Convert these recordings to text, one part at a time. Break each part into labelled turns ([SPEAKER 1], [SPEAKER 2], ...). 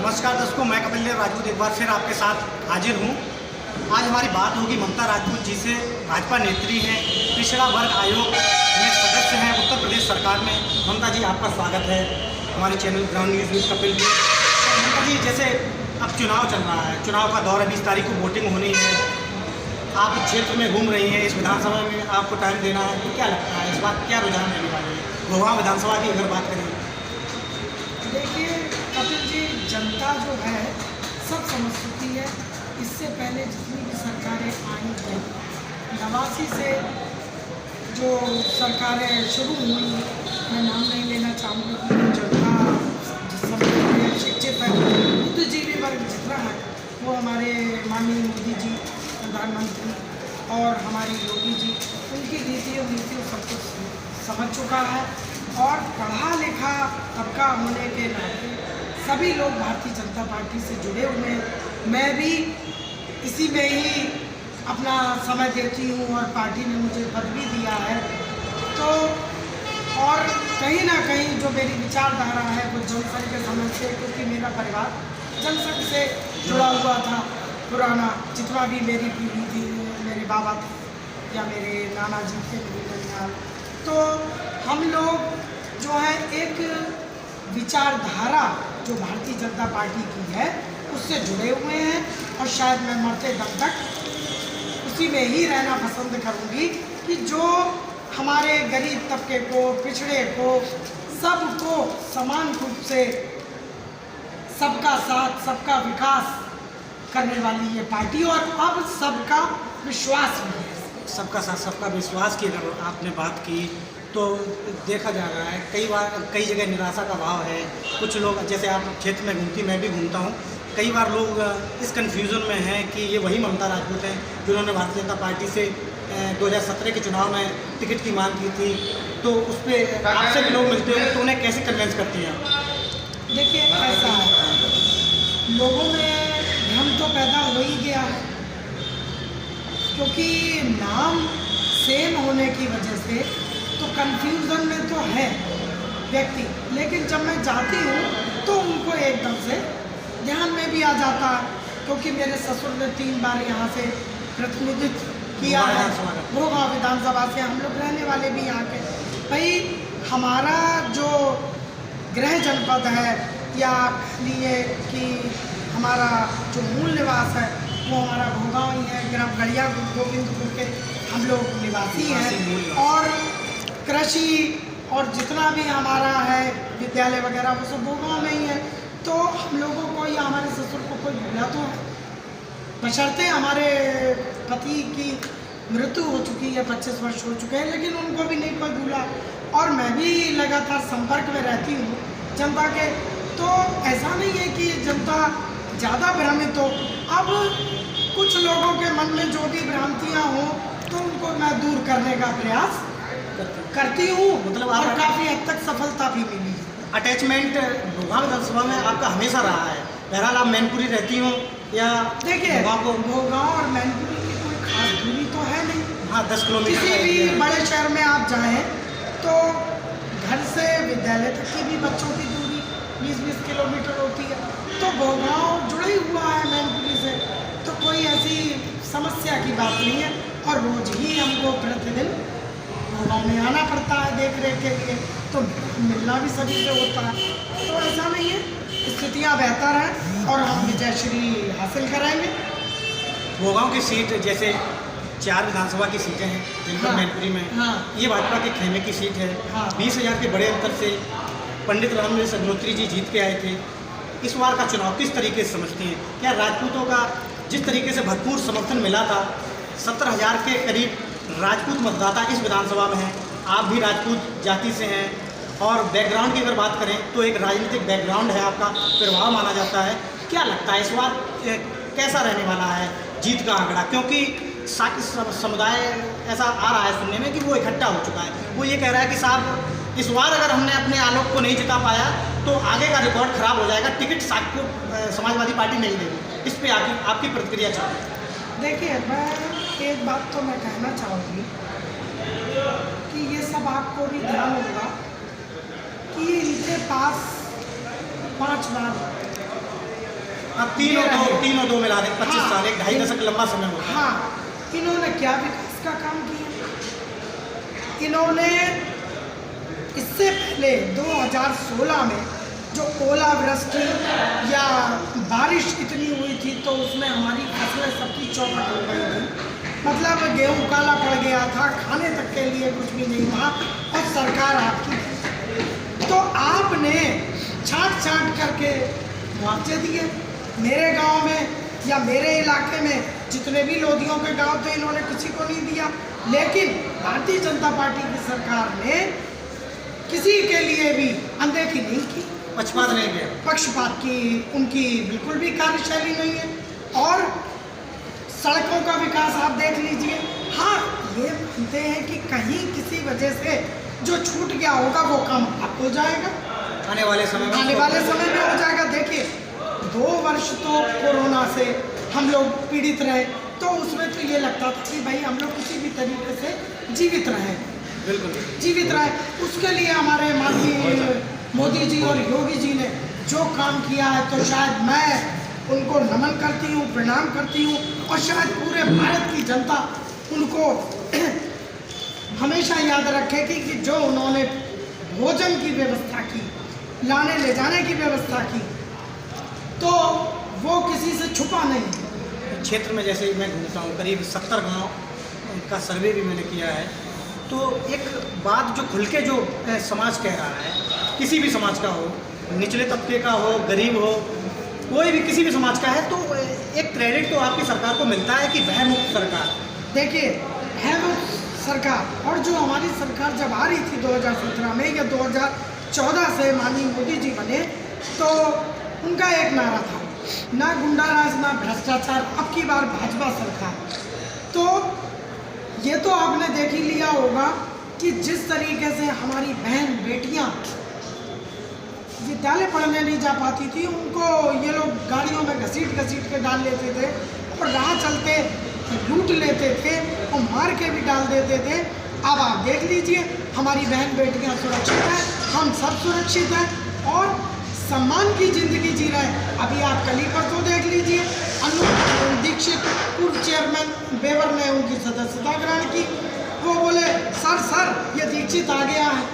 [SPEAKER 1] नमस्कार दर्शकों, मैं कपिल देव राजपूत एक बार फिर आपके साथ हाजिर हूँ। आज हमारी बात होगी ममता राजपूत जी से। भाजपा नेत्री हैं, पिछड़ा वर्ग आयोग में सदस्य हैं उत्तर प्रदेश सरकार में। ममता जी, आपका स्वागत है हमारे channel ground news with Kapil ji. Mamata ji, जैसे अब चुनाव चल रहा है, चुनाव का दौर है, 20 तारीख को वोटिंग होनी है। आप क्षेत्र में घूम रही हैं, इस विधानसभा में आपको टाइम देना है, तो क्या लगता है इस बात क्या रुझान रहने वाले है गोवा विधानसभा की अगर बात करें?
[SPEAKER 2] देखिए कपिल जी, जनता जो है सब समझ चुकी है। इससे पहले जितनी भी सरकारें आई हैं, 89 से जो सरकारें शुरू हुई, मैं नाम नहीं लेना चाहूँगा कि जनता जिस समय शिक्षित है, बुद्धिजीवी वर्ग जितना है, वो हमारे माननीय मोदी जी प्रधानमंत्री और हमारे योगी जी, उनकी नीतियों सब कुछ समझ चुका है। और पढ़ा लिखा तबका होने के नाते सभी लोग भारतीय जनता पार्टी से जुड़े हुए हैं। मैं भी इसी में ही अपना समय देती हूँ और पार्टी ने मुझे पद भी दिया है। तो और कहीं ना कहीं जो मेरी विचारधारा है वो जनसंघ के समय से, क्योंकि मेरा परिवार जनसंघ से जुड़ा हुआ था। पुराना जितना भी मेरी पीढ़ी थी, मेरे बाबा थे या मेरे नाना जी थे, तो हम लोग जो है एक विचारधारा जो भारतीय जनता पार्टी की है उससे जुड़े हुए हैं। और शायद मैं मरते दम तक उसी में ही रहना पसंद करूंगी कि जो हमारे गरीब तबके को, पिछड़े को, सबको समान रूप से सबका साथ सबका विकास करने वाली ये पार्टी, और अब सबका विश्वास भी है।
[SPEAKER 1] सबका साथ सबका विश्वास की अगर आपने बात की तो देखा जा रहा है कई बार कई जगह निराशा का भाव है। कुछ लोग, जैसे आप क्षेत्र में घूमती, मैं भी घूमता हूँ, कई बार लोग इस कन्फ्यूज़न में हैं कि ये वही ममता राजपूत हैं जिन्होंने भारतीय जनता पार्टी से 2017 के चुनाव में टिकट की मांग की थी। तो उस पर आपसे भी लोग मिलते हैं, तो उन्हें कैसे कन्विंस करती हैं आप?
[SPEAKER 2] देखिए, ऐसा है, लोगों में भ्रम तो पैदा हो ही गया है, क्योंकि नाम सेम होने की वजह से तो कन्फ्यूज़न में तो है व्यक्ति। लेकिन जब मैं जाती हूँ तो उनको एकदम से ध्यान में भी आ जाता है, क्योंकि मेरे ससुर ने 3 बार यहाँ से प्रतिनिधित्व किया है। गोवा विधानसभा से हम लोग रहने वाले भी यहाँ के। भाई, हमारा जो गृह जनपद है या लिए कि हमारा जो मूल निवास है वो हमारा भोगांव ही है। ग्राम गढ़िया गोविंदपुर के हम लोग निवासी हैं। और कृषि और जितना भी हमारा है विद्यालय वगैरह वो सब भोगांव में ही है। तो हम लोगों को या हमारे ससुर को कोई भूला तो है, बशर्ते हमारे पति की मृत्यु हो चुकी है, 25 वर्ष हो चुके हैं, लेकिन उनको भी नहीं कोई भूला। और मैं भी लगातार संपर्क में रहती हूँ जनता के। तो ऐसा नहीं है कि जनता ज़्यादा भ्रमित हो। अब कुछ लोगों के मन में जो भी भ्रांतियाँ हों तो उनको मैं दूर करने का प्रयास करती हूँ, मतलब और काफ़ी हद तक सफलता भी मिली है।
[SPEAKER 1] अटैचमेंट गोवा विधानसभा में आपका हमेशा रहा है। बहरहाल आप मैनपुरी रहती हूँ या?
[SPEAKER 2] देखिए, भोगांव और मैनपुरी की कोई खास दूरी तो है नहीं।
[SPEAKER 1] हाँ, 10 किलोमीटर।
[SPEAKER 2] किसी भी बड़े शहर में आप जाएँ तो घर से विद्यालय तक की भी बच्चों की दूरी 20-20 किलोमीटर होती है। तो भोगांव जुड़ा ही हुआ है मैनपुरी से, तो कोई ऐसी समस्या की बात नहीं है। और रोज ही हमको प्रतिदिन भोगांव में आना पड़ता है देख रेख के लिए, तो मिलना भी सभी से होता है। तो ऐसा नहीं है, स्थितियाँ बेहतर हैं और हम विजयश्री हासिल कराएंगे।
[SPEAKER 1] भोगांव की सीट, जैसे 4 विधानसभा की सीटें हैं जिनपर मैनपुरी में, ये भाजपा के खेमे की सीट है। 20,000 के बड़े अंतर से पंडित रामनिवास अग्निहोत्री जी जीत के आए थे। इस बार का चुनाव किस तरीके से समझते हैं? क्या राजपूतों का जिस तरीके से भरपूर समर्थन मिला था, 17,000 के करीब राजपूत मतदाता इस विधानसभा में हैं, आप भी राजपूत जाति से हैं, और बैकग्राउंड की अगर बात करें तो एक राजनीतिक बैकग्राउंड है आपका, प्रभाव माना जाता है। क्या लगता है इस बार कैसा रहने वाला है जीत का आंकड़ा? क्योंकि साकी समुदाय ऐसा आ रहा है सुनने में कि वो इकट्ठा हो चुका है। वो ये कह रहा है कि साहब, इस बार अगर हमने अपने आलोक को नहीं जिता पाया तो आगे का रिकॉर्ड खराब हो जाएगा, टिकट साक को समाजवादी पार्टी नहीं देगी। इस पर आपकी प्रतिक्रिया चाहिए।
[SPEAKER 2] देखिए, मैं एक बात तो मैं कहना चाहूँगी कि ये सब आपको भी ध्यान होगा कि इनके पास 5 बार
[SPEAKER 1] अब तीन और दो मिला दें 25 साल, एक 2.5 दशक लंबा समय होता है।
[SPEAKER 2] हाँ, इन्होंने क्या विकास का काम किया? इन्होंने इससे पहले 2016 में जो ओलावृष्टि या बारिश इतनी हुई थी तो उसमें हमारी फसलें सबकी चौपट हो गई थी। मतलब गेहूँ काला पड़ गया था, खाने तक के लिए कुछ भी नहीं था, और सरकार आपकी थी। तो आपने छांट करके मुआवजे दिए। मेरे गांव में या मेरे इलाके में जितने भी लोधियों के गांव थे, इन्होंने किसी को नहीं दिया। लेकिन भारतीय जनता पार्टी की सरकार ने किसी के लिए भी अनदेखी नहीं की,
[SPEAKER 1] पक्षपात नहीं किया।
[SPEAKER 2] पक्षपात की उनकी बिल्कुल भी कार्यशैली नहीं है। और सड़कों का विकास आप देख लीजिए। हाँ, ये मानते हैं कि कहीं किसी वजह से जो छूट गया होगा वो काम अब हो जाएगा,
[SPEAKER 1] आने वाले समय
[SPEAKER 2] में हो जाएगा। देखिए, 2 वर्ष तो कोरोना से हम लोग पीड़ित रहे, तो उसमें तो ये लगता था कि भाई हम लोग किसी भी तरीके से जीवित रहे,
[SPEAKER 1] बिल्कुल
[SPEAKER 2] जीवित रहे। उसके लिए हमारे माननीय मोदी जी और योगी जी ने जो काम किया है, तो शायद मैं उनको नमन करती हूँ, प्रणाम करती हूँ, और शायद पूरे भारत की जनता उनको हमेशा याद रखेगी कि जो उन्होंने भोजन की व्यवस्था की, लाने ले जाने की व्यवस्था की, तो वो किसी से छुपा नहीं।
[SPEAKER 1] क्षेत्र में जैसे मैं घूमता हूँ, करीब 70 गांव का सर्वे भी मैंने किया है, तो एक बात जो खुल के जो समाज कह रहा है, किसी भी समाज का हो, निचले तबके का हो, गरीब हो, कोई भी किसी भी समाज का है, तो एक क्रेडिट तो आपकी सरकार को मिलता है कि वह मुक्त सरकार।
[SPEAKER 2] देखिए, है मुक्त सरकार। और जो हमारी सरकार जब आ रही थी 2017 में या 2014 से माननीय मोदी जी बने, तो उनका एक नारा था, ना गुंडाराज ना भ्रष्टाचार, अब की बार भाजपा सरकार। तो ये तो आपने देख ही लिया होगा कि जिस तरीके से हमारी बहन बेटियां विद्यालय पढ़ने नहीं जा पाती थी, उनको ये लोग गाड़ियों में घसीट के डाल लेते थे, और राह चलते लूट लेते थे और मार के भी डाल देते थे। अब आप देख लीजिए, हमारी बहन बेटियां सुरक्षित हैं, हम सब सुरक्षित हैं और सम्मान की ज़िंदगी जी रहे हैं। अभी आप कल ही परसों देख लीजिए, अनु दीक्षित पूर्व चेयरमैन बेवर ने उनकी सदस्यता ग्रहण की। वो बोले, सर ये दीक्षित आ गया है।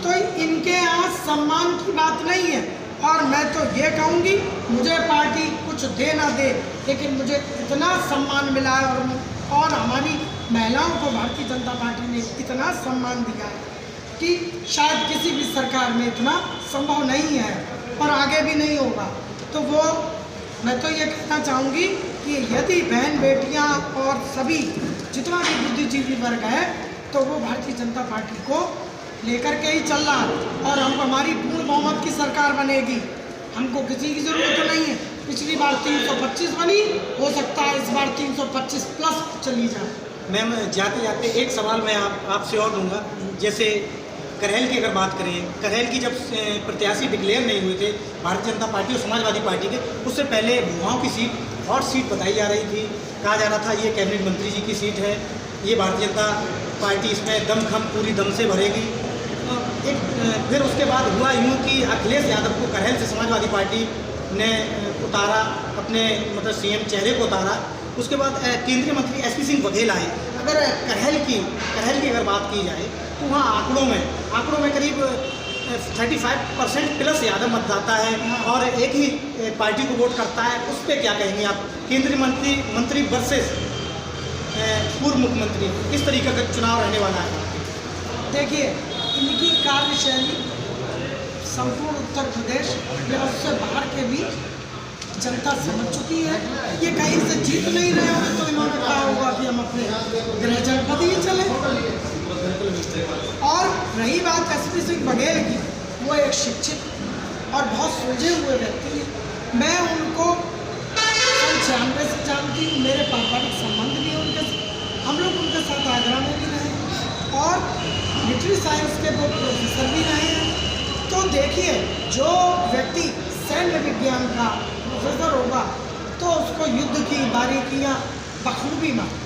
[SPEAKER 2] तो इनके यहाँ सम्मान की बात नहीं है। और मैं तो ये कहूँगी, मुझे पार्टी कुछ दे ना दे, लेकिन मुझे इतना सम्मान मिला है और हमारी महिलाओं को भारतीय जनता पार्टी ने इतना सम्मान दिया है कि शायद किसी भी सरकार में इतना संभव नहीं है और आगे भी नहीं होगा। तो वो मैं तो ये कहना चाहूँगी कि यदि बहन बेटियाँ और सभी जितना भी बुद्धिजीवी वर्ग है, तो वो भारतीय जनता पार्टी को लेकर के ही चल रहा है और हम हमारी पूर्ण बहुमत की सरकार बनेगी। हमको किसी की ज़रूरत नहीं है। पिछली बार 325 बनी, हो सकता है इस बार 325 प्लस चली जाए।
[SPEAKER 1] मैम, जाते जाते एक सवाल मैं आपसे और लूँगा। जैसे करहेल की अगर बात करें, करहेल की जब प्रत्याशी डिक्लेयर नहीं हुए थे भारतीय जनता पार्टी और समाजवादी पार्टी के, उससे पहले भुवाओं की सीट हॉट सीट बताई जा रही थी। कहा जा रहा था ये कैबिनेट मंत्री जी की सीट है, ये भारतीय जनता पार्टी इसमें दमखम पूरी दम से भरेगी। फिर उसके बाद हुआ यूँ कि अखिलेश यादव को करहेल से समाजवादी पार्टी ने उतारा, अपने मतलब सीएम चेहरे को उतारा। उसके बाद केंद्रीय मंत्री एसपी सिंह बघेल आए। अगर करहेल की अगर बात की जाए, तो वहाँ आंकड़ों में करीब 35% प्लस यादव मतदाता है और एक ही पार्टी को वोट करता है। उस पर क्या कहेंगे आप? केंद्रीय मंत्री वर्सेस पूर्व मुख्यमंत्री, किस तरीके का चुनाव रहने वाला है?
[SPEAKER 2] देखिए, इनकी कार्यशैली संपूर्ण उत्तर प्रदेश या उससे बाहर के भी जनता समझ चुकी है। ये कहीं से जीत नहीं रहे होंगे तो इन्होंने कहा होगा कि हम अपने गृह जनपद ही चले। और रही बात एसपी सिंह बघेल की, वो एक शिक्षित और बहुत सुलझे हुए व्यक्ति हैं। मैं उनको 96 से जानती हूँ, मेरे पारिवारिक संबंध भी उनके साथ, हम लोग उनके साथ आगरा में भी रहे और मिलिट्री साइंस के वो प्रोफेसर भी रहे हैं। तो देखिए, जो व्यक्ति सैन्य विज्ञान का प्रोफेसर होगा तो उसको युद्ध की बारीकियाँ बखूबी मालूम,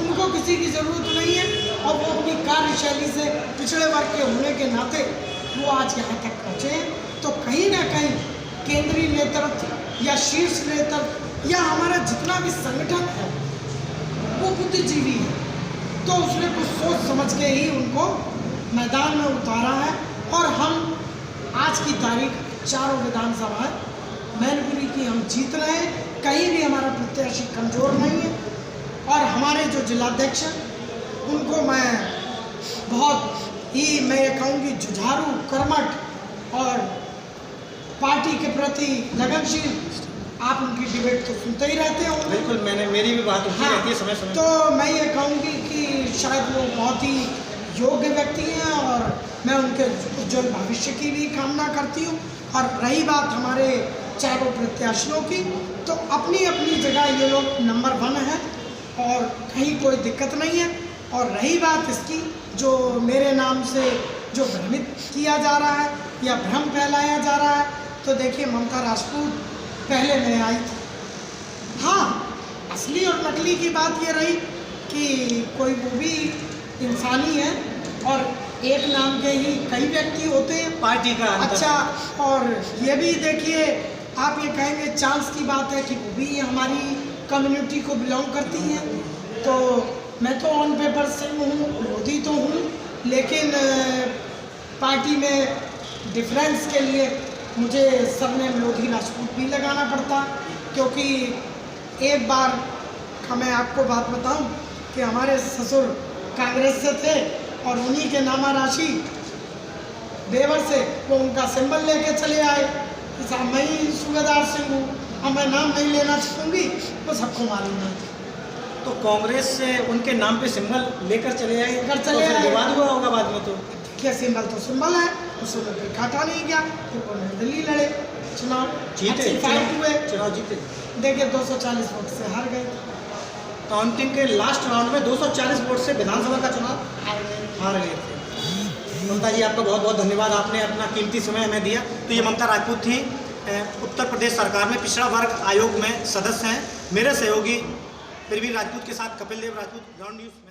[SPEAKER 2] उनको किसी की ज़रूरत नहीं है और वो अपनी कार्यशैली से पिछड़े वर्ग के होने के नाते वो आज यहाँ तक पहुँचे हैं। तो कहीं ना कहीं केंद्रीय नेतृत्व या शीर्ष नेतृत्व या हमारा जितना भी संगठन है वो बुद्धिजीवी है, तो उसने कुछ सोच समझ के ही उनको मैदान में उतारा है। और हम आज की तारीख चारों विधानसभा मैनपुरी की हम जीत रहे हैं, कहीं भी हमारा प्रत्याशी कमज़ोर नहीं है। और हमारे जो जिलाध्यक्ष हैं उनको मैं बहुत ही, मैं ये कहूँगी, जुझारू, कर्मठ और पार्टी के प्रति लगनशील। आप उनकी डिबेट तो सुनते ही रहते हो।
[SPEAKER 1] बिल्कुल, मेरी भी बात होती रहती है समय समय।
[SPEAKER 2] तो मैं ये कहूँगी कि शायद वो बहुत ही योग्य व्यक्ति हैं और मैं उनके उज्जवल भविष्य की भी कामना करती हूँ। और रही बात हमारे चारों प्रत्याशियों की, तो अपनी अपनी जगह ये लोग नंबर 1 हैं और कहीं कोई दिक्कत नहीं है। और रही बात इसकी, जो मेरे नाम से जो भ्रमित किया जा रहा है या भ्रम फैलाया जा रहा है, तो देखिए ममता राजपूत पहले मैं आई थी। हाँ, असली और नकली की बात ये रही कि कोई वो भी इंसानी है और एक नाम के ही कई व्यक्ति होते हैं,
[SPEAKER 1] पार्टी का अंतर।
[SPEAKER 2] अच्छा, और ये भी देखिए, आप ये कहेंगे चांस की बात है कि वो भी हमारी कम्युनिटी को बिलोंग करती हैं। तो मैं तो ऑन पेपर सिंह हूँ, लोधी तो हूँ, लेकिन पार्टी में डिफरेंस के लिए मुझे सरनेम लोधी राजपूत भी लगाना पड़ता, क्योंकि एक बार का मैं आपको बात बताऊं कि हमारे ससुर कांग्रेस से थे और उन्हीं के नामा राशि देवर से वो उनका सिंबल लेके चले आए कि साहब मैं ही सूबेदार सिंह हूँ, अब मैं नाम नहीं लेना चाहूँगी, वो सबको मालूम है।
[SPEAKER 1] तो कांग्रेस से उनके नाम पे सिंबल लेकर चले आए,
[SPEAKER 2] चले आए।
[SPEAKER 1] विवाद हुआ होगा बाद में। तो
[SPEAKER 2] क्या सिंबल तो सिंबल है, उसमें कोई काटा नहीं गया। फिर उन्होंने दिल्ली लड़े, चुनाव
[SPEAKER 1] जीते,
[SPEAKER 2] फाइट हुए,
[SPEAKER 1] चुनाव जीते।
[SPEAKER 2] देखिए 240 वोट से हार गए।
[SPEAKER 1] काउंटिंग के लास्ट राउंड में 240 वोट से विधानसभा का चुनाव हार गए थे। ममता जी, आपका बहुत बहुत धन्यवाद, आपने अपना कीमती समय हमें दिया। तो ये ममता राजपूत थी, उत्तर प्रदेश सरकार में पिछड़ा वर्ग आयोग में सदस्य हैं। मेरे सहयोगी प्रवीण राजपूत के साथ कपिल देव राजपूत, ग्राउंड न्यूज़।